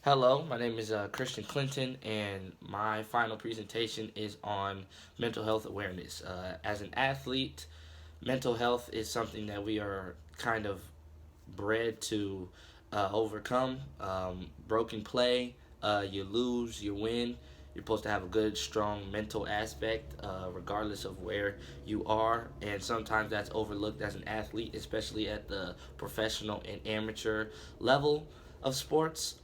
Hello, my name is Christian Clinton, and my final presentation is on mental health awareness. As an athlete, mental health is something that we are kind of bred to overcome. Broken play, you lose, you win. You're supposed to have a good, strong mental aspect, regardless of where you are. And sometimes that's overlooked as an athlete, especially at the professional and amateur level of sports.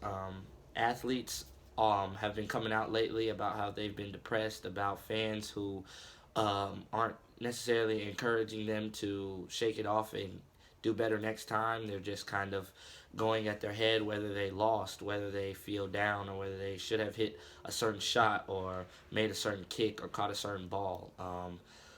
Athletes have been coming out lately about how they've been depressed, about fans who aren't necessarily encouraging them to shake it off and do better next time. They're just kind of going at their head whether they lost, whether they feel down, or whether they should have hit a certain shot or made a certain kick or caught a certain ball.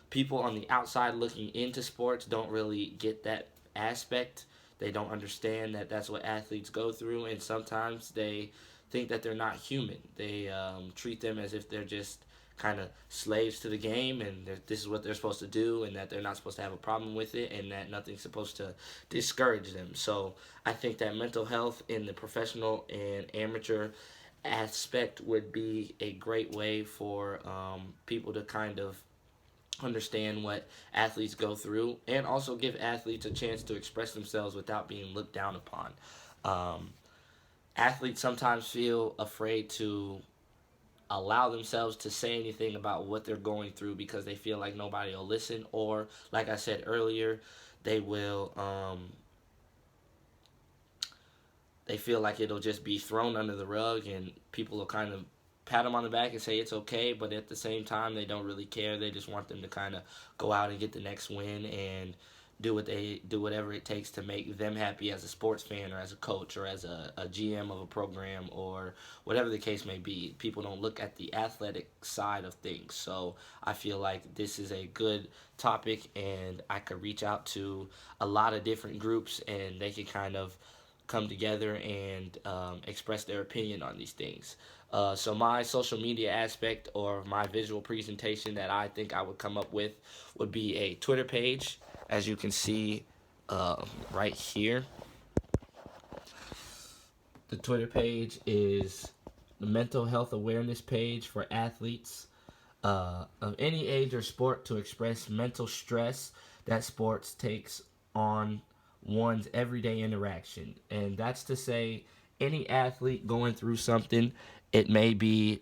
People on the outside looking into sports don't really get that aspect. They don't understand that that's what athletes go through, and sometimes they think that they're not human. They treat them as if they're just kind of slaves to the game, and this is what they're supposed to do, and that they're not supposed to have a problem with it, and that nothing's supposed to discourage them. So I think that mental health in the professional and amateur aspect would be a great way for people to kind of understand what athletes go through, and also give athletes a chance to express themselves without being looked down upon. Um, Athletes sometimes feel afraid to allow themselves to say anything about what they're going through because they feel like nobody will listen, or like I said earlier, they will they feel like it'll just be thrown under the rug, and people will kind of pat them on the back and say it's okay, but at the same time they don't really care. They just want them to kind of go out and get the next win and do whatever it takes to make them happy as a sports fan, or as a coach, or as a GM of a program, or whatever the case may be. People don't look at the athletic side of things. So I feel like this is a good topic, and I could reach out to a lot of different groups, and they could kind of come together and express their opinion on these things. So my social media aspect, or my visual presentation that I think I would come up with, would be a Twitter page, as you can see right here. The Twitter page is the mental health awareness page for athletes of any age or sport to express mental stress that sports takes on one's everyday interaction. And that's to say, any athlete going through something, it may be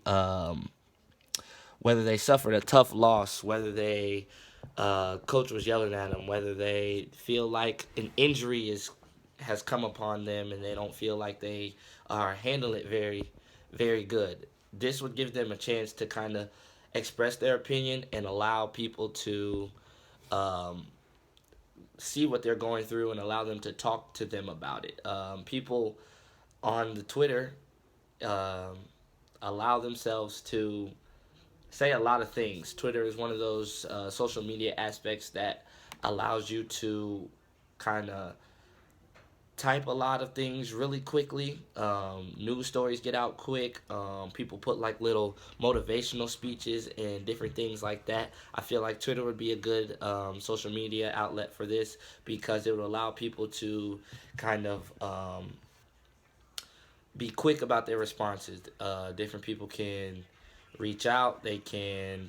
whether they suffered a tough loss, whether they coach was yelling at them, whether they feel like an injury is has come upon them and they don't feel like they are handling it very good. This would give them a chance to kind of express their opinion and allow people to um, see what they're going through and allow them to talk to them about it. People on the Twitter um, allow themselves to say a lot of things. Twitter is one of those social media aspects that allows you to kind of type a lot of things really quickly. News stories get out quick. People put like little motivational speeches and different things like that. I feel like Twitter would be a good social media outlet for this, because it would allow people to kind of be quick about their responses. Different people can reach out, they can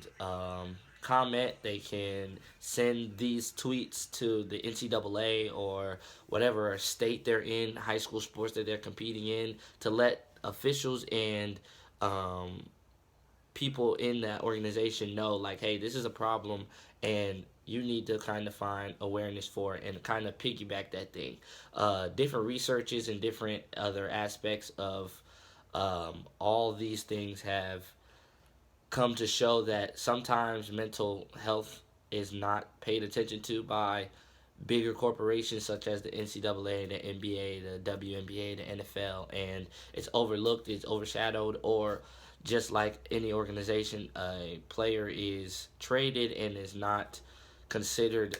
comment, they can send these tweets to the NCAA or whatever state they're in, high school sports that they're competing in, to let officials and people in that organization know, like, hey, this is a problem, and you need to kind of find awareness for it and kind of piggyback that thing. Different researches and different other aspects of all these things have come to show that sometimes mental health is not paid attention to by bigger corporations such as the NCAA, the NBA, the WNBA, the NFL, and it's overlooked, it's overshadowed, or just like any organization, a player is traded and is not considered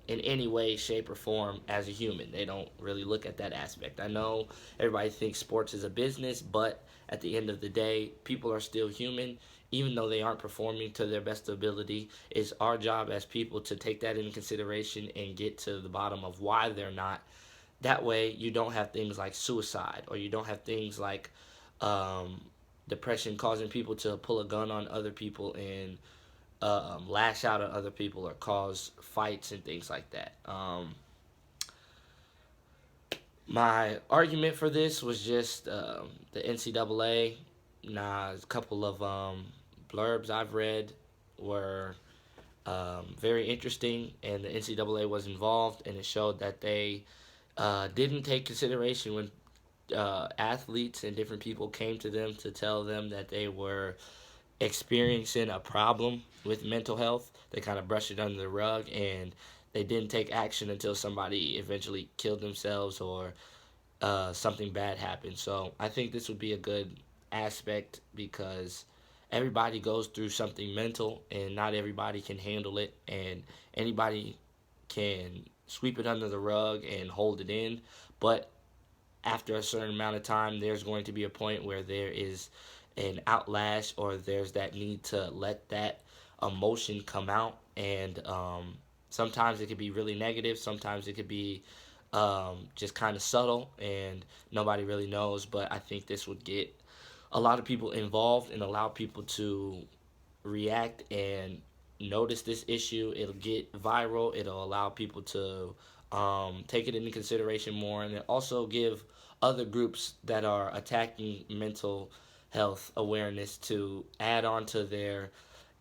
in any way, shape, or form as a human. They don't really look at that aspect. I know everybody thinks sports is a business, but at the end of the day, people are still human. Even though they aren't performing to their best ability, it's our job as people to take that into consideration and get to the bottom of why they're not that way you don't have things like suicide, or you don't have things like um, depression causing people to pull a gun on other people and lash out at other people or cause fights and things like that. My argument for this was just the NCAA. A couple of blurbs I've read were very interesting, and the NCAA was involved, and it showed that they didn't take consideration when athletes and different people came to them to tell them that they were experiencing a problem with mental health. They kind of brushed it under the rug, and they didn't take action until somebody eventually killed themselves or something bad happened. So I think this would be a good aspect because everybody goes through something mental, and not everybody can handle it, and anybody can sweep it under the rug and hold it in. But after a certain amount of time, there's going to be a point where there is an outlash, or there's that need to let that emotion come out. And sometimes it could be really negative, sometimes it could be just kind of subtle and nobody really knows. But I think this would get a lot of people involved and allow people to react and notice this issue. It'll get viral. It'll allow people to take it into consideration more, and it also give other groups that are attacking mental health awareness to add on to their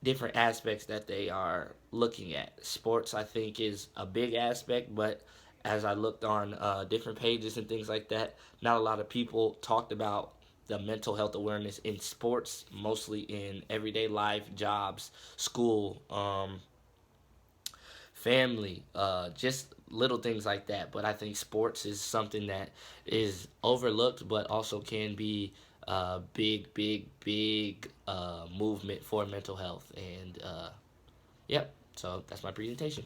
different aspects that they are looking at. Sports, I think, is a big aspect, but as I looked on different pages and things like that, not a lot of people talked about the mental health awareness in sports, mostly in everyday life, jobs, school, family, just little things like that. But I think sports is something that is overlooked, but also can be a big movement for mental health. And yep, so that's my presentation.